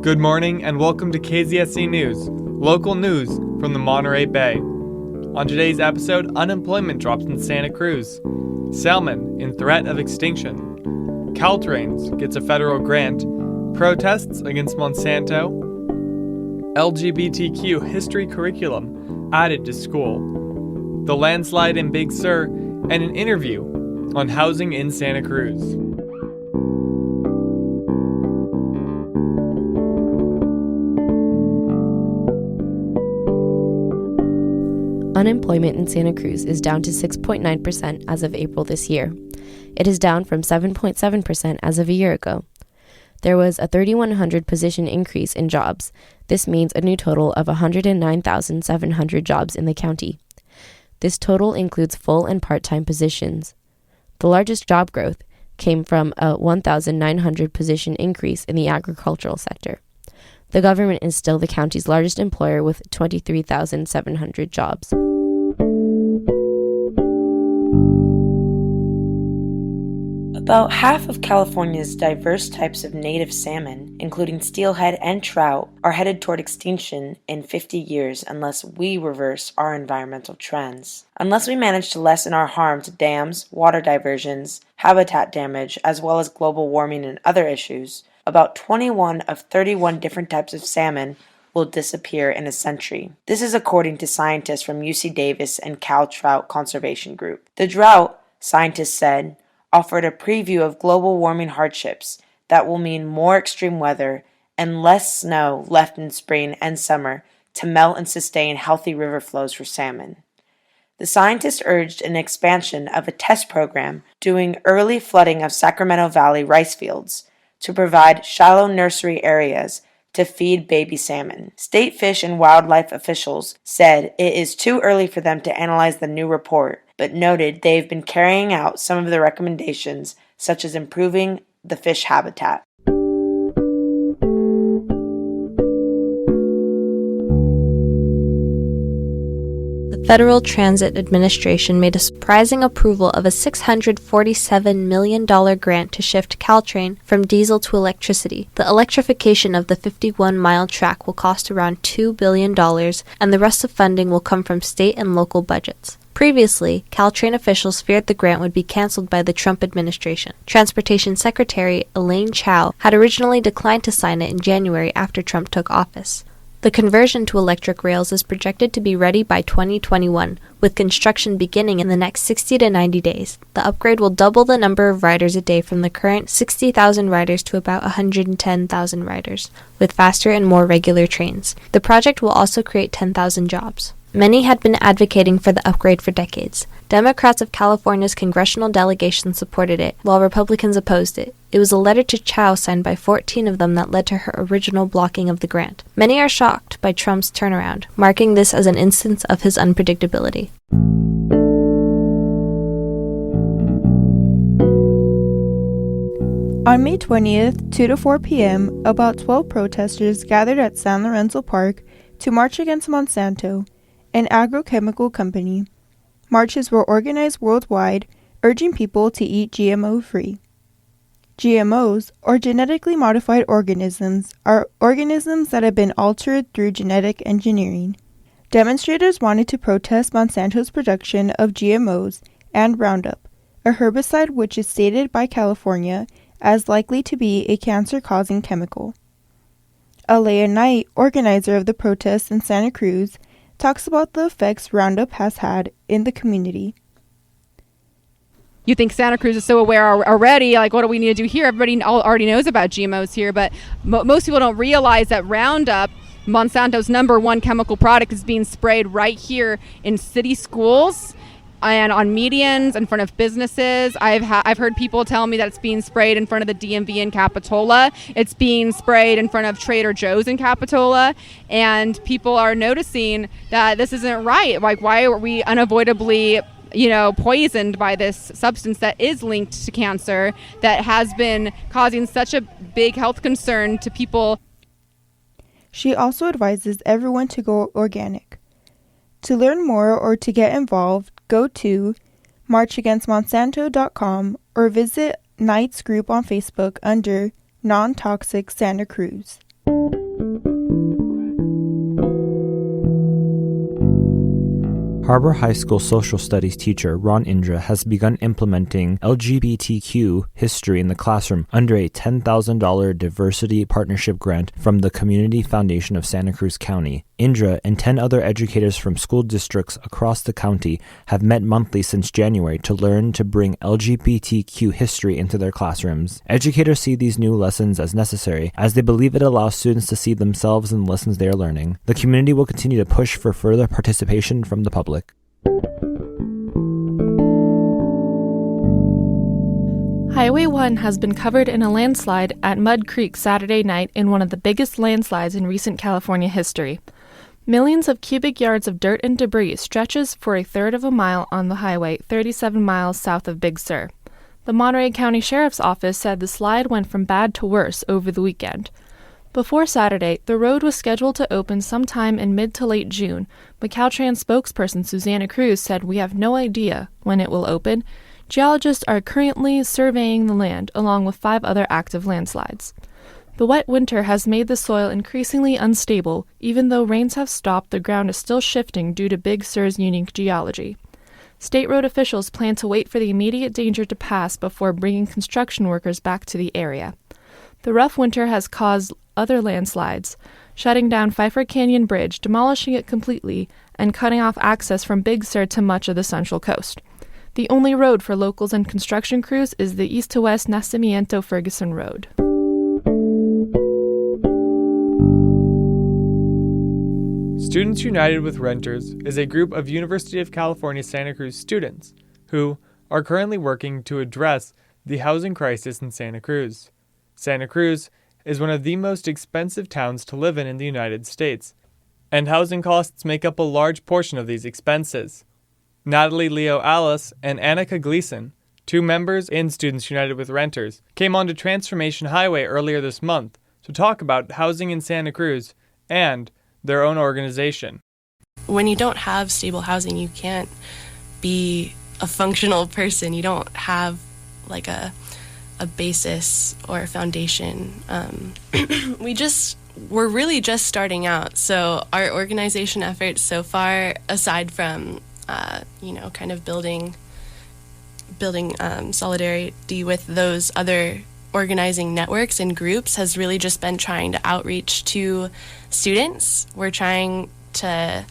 Good morning and welcome to KZSC News, local news from the Monterey Bay. On today's episode, unemployment drops in Santa Cruz. Salmon in threat of extinction. CalTrain gets a federal grant. Protests against Monsanto. LGBTQ history curriculum added to school. The landslide in Big Sur, and an interview on housing in Santa Cruz. Unemployment in Santa Cruz is down to 6.9% as of April this year. It is down from 7.7% as of a year ago. There was a 3,100 position increase in jobs. This means a new total of 109,700 jobs in the county. This total includes full and part-time positions. The largest job growth came from a 1,900 position increase in the agricultural sector. The government is still the county's largest employer with 23,700 jobs. About half of California's diverse types of native salmon, including steelhead and trout, are headed toward extinction in 50 years unless we reverse our environmental trends. Unless we manage to lessen our harm to dams, water diversions, habitat damage, as well as global warming and other issues, about 21 of 31 different types of salmon will disappear in a century. This is according to scientists from UC Davis and Cal Trout Conservation Group. The drought, scientists said, offered a preview of global warming hardships that will mean more extreme weather and less snow left in spring and summer to melt and sustain healthy river flows for salmon. The scientists urged an expansion of a test program doing early flooding of Sacramento Valley rice fields to provide shallow nursery areas to feed baby salmon. State fish and wildlife officials said it is too early for them to analyze the new report, but noted they've been carrying out some of the recommendations, such as improving the fish habitat. The Federal Transit Administration made a surprising approval of a $647 million grant to shift CalTrain from diesel to electricity. The electrification of the 51-mile track will cost around $2 billion, and the rest of funding will come from state and local budgets. Previously, CalTrain officials feared the grant would be canceled by the Trump administration. Transportation Secretary Elaine Chao had originally declined to sign it in January after Trump took office. The conversion to electric rails is projected to be ready by 2021, with construction beginning in the next 60 to 90 days. The upgrade will double the number of riders a day from the current 60,000 riders to about 110,000 riders, with faster and more regular trains. The project will also create 10,000 jobs. Many had been advocating for the upgrade for decades. Democrats of California's congressional delegation supported it, while Republicans opposed it. It was a letter to Chao signed by 14 of them that led to her original blocking of the grant. Many are shocked by Trump's turnaround, marking this as an instance of his unpredictability. On May 20th, 2 to 4 p.m., about 12 protesters gathered at San Lorenzo Park to march against Monsanto, an agrochemical company. Marches were organized worldwide, urging people to eat GMO-free. GMOs, or genetically modified organisms, are organisms that have been altered through genetic engineering. Demonstrators wanted to protest Monsanto's production of GMOs and Roundup, a herbicide which is stated by California as likely to be a cancer-causing chemical. Alea Knight, organizer of the protests in Santa Cruz, talks about the effects Roundup has had in the community. You think Santa Cruz is so aware already, like what do we need to do here? Everybody already knows about GMOs here, but most people don't realize that Roundup, Monsanto's number one chemical product, is being sprayed right here in city schools and on medians in front of businesses. I've heard people tell me that it's being sprayed in front of the DMV in Capitola. It's being sprayed in front of Trader Joe's in Capitola, and people are noticing that this isn't right. Like, why are we unavoidably poisoned by this substance that is linked to cancer, that has been causing such a big health concern to people? She also advises everyone to go organic. To learn more or to get involved, go to marchagainstmonsanto.com or visit Knight's group on Facebook under Non-Toxic Santa Cruz. Harbor High School social studies teacher Ron Indra has begun implementing LGBTQ history in the classroom under a $10,000 diversity partnership grant from the Community Foundation of Santa Cruz County. Indra and 10 other educators from school districts across the county have met monthly since January to learn to bring LGBTQ history into their classrooms. Educators see these new lessons as necessary as they believe it allows students to see themselves in the lessons they are learning. The community will continue to push for further participation from the public. Highway 1 has been covered in a landslide at Mud Creek Saturday night in one of the biggest landslides in recent California history. Millions of cubic yards of dirt and debris stretches for a third of a mile on the highway 37 miles south of Big Sur. The Monterey County Sheriff's Office said the slide went from bad to worse over the weekend. Before Saturday, the road was scheduled to open sometime in mid to late June, but CalTrain spokesperson Suzanne Cruz said, "We have no idea when it will open. Geologists are currently surveying the land, along with 5 other active landslides." The wet winter has made the soil increasingly unstable. Even though rains have stopped, the ground is still shifting due to Big Sur's unique geology. State road officials plan to wait for the immediate danger to pass before bringing construction workers back to the area. The rough winter has caused other landslides, shutting down Pfeiffer Canyon Bridge, demolishing it completely, and cutting off access from Big Sur to much of the Central Coast. The only road for locals and construction crews is the east to west Nacimiento-Ferguson Road. Students United with Renters is a group of University of California Santa Cruz students who are currently working to address the housing crisis in Santa Cruz. Santa Cruz is one of the most expensive towns to live in the United States, and housing costs make up a large portion of these expenses. Natalie Leo Alice and Annika Gleason, 2 members in Students United with Renters, came onto Transformation Highway earlier this month to talk about housing in Santa Cruz and their own organization. When you don't have stable housing, you can't be a functional person. You don't have like a basis or a foundation. We're really just starting out. So our organization efforts so far, aside from kind of building solidarity with those other organizing networks and groups, has really just been trying to outreach to students. We're trying to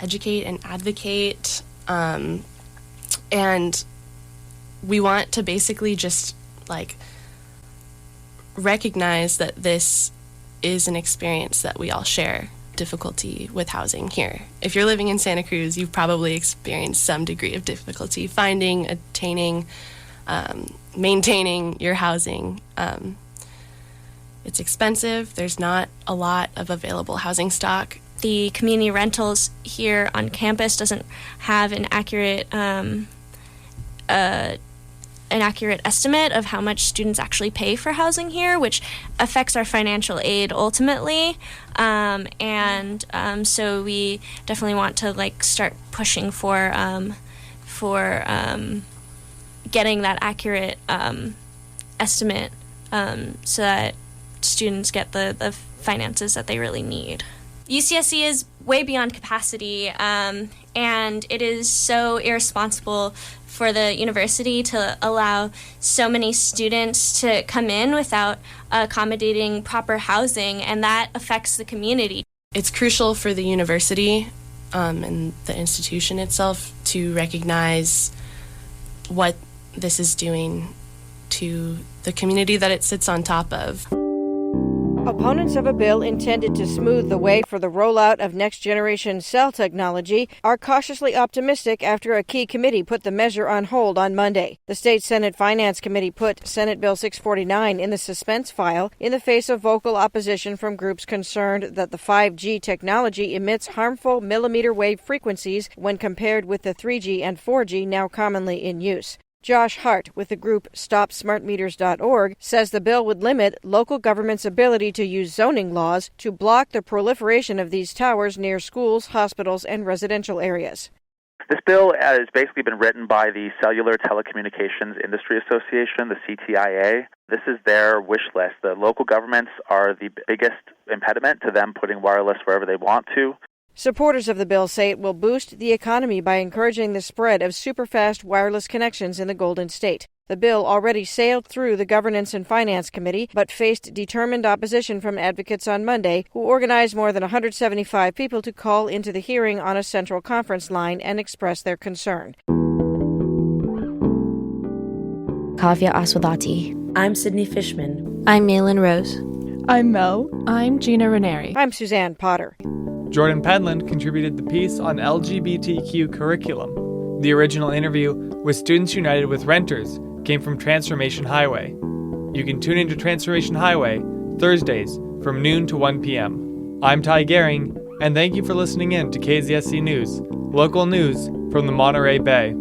educate and advocate, and we want to basically just recognize that this is an experience that we all share, difficulty with housing here. If you're living in Santa Cruz, you've probably experienced some degree of difficulty finding, attaining, maintaining your housing. It's expensive. There's not a lot of available housing stock. The community rentals here on campus doesn't have an accurate estimate of how much students actually pay for housing here, which affects our financial aid ultimately. So we definitely want to start pushing for getting that accurate estimate so that students get the finances that they really need. UCSC is way beyond capacity, and it is so irresponsible for the university to allow so many students to come in without accommodating proper housing, and that affects the community. It's crucial for the university and the institution itself to recognize what this is doing to the community that it sits on top of. Opponents of a bill intended to smooth the way for the rollout of next-generation cell technology are cautiously optimistic after a key committee put the measure on hold on Monday. The State Senate Finance Committee put Senate Bill 649 in the suspense file in the face of vocal opposition from groups concerned that the 5G technology emits harmful millimeter wave frequencies when compared with the 3G and 4G now commonly in use. Josh Hart with the group StopSmartMeters.org says the bill would limit local government's ability to use zoning laws to block the proliferation of these towers near schools, hospitals, and residential areas. This bill has basically been written by the Cellular Telecommunications Industry Association, the CTIA. This is their wish list. The local governments are the biggest impediment to them putting wireless wherever they want to. Supporters of the bill say it will boost the economy by encouraging the spread of super-fast wireless connections in the Golden State. The bill already sailed through the Governance and Finance Committee, but faced determined opposition from advocates on Monday, who organized more than 175 people to call into the hearing on a central conference line and express their concern. Kavya Aswadhati. I'm Sydney Fishman. I'm Maelin Rose. I'm Mel. I'm Gina Ranieri. I'm Suzanne Potter. Jordan Penland contributed the piece on LGBTQ curriculum. The original interview with Students United with Renters came from Transformation Highway. You can tune into Transformation Highway Thursdays from noon to 1 p.m. I'm Ty Gehring, and thank you for listening in to KZSC News, local news from the Monterey Bay.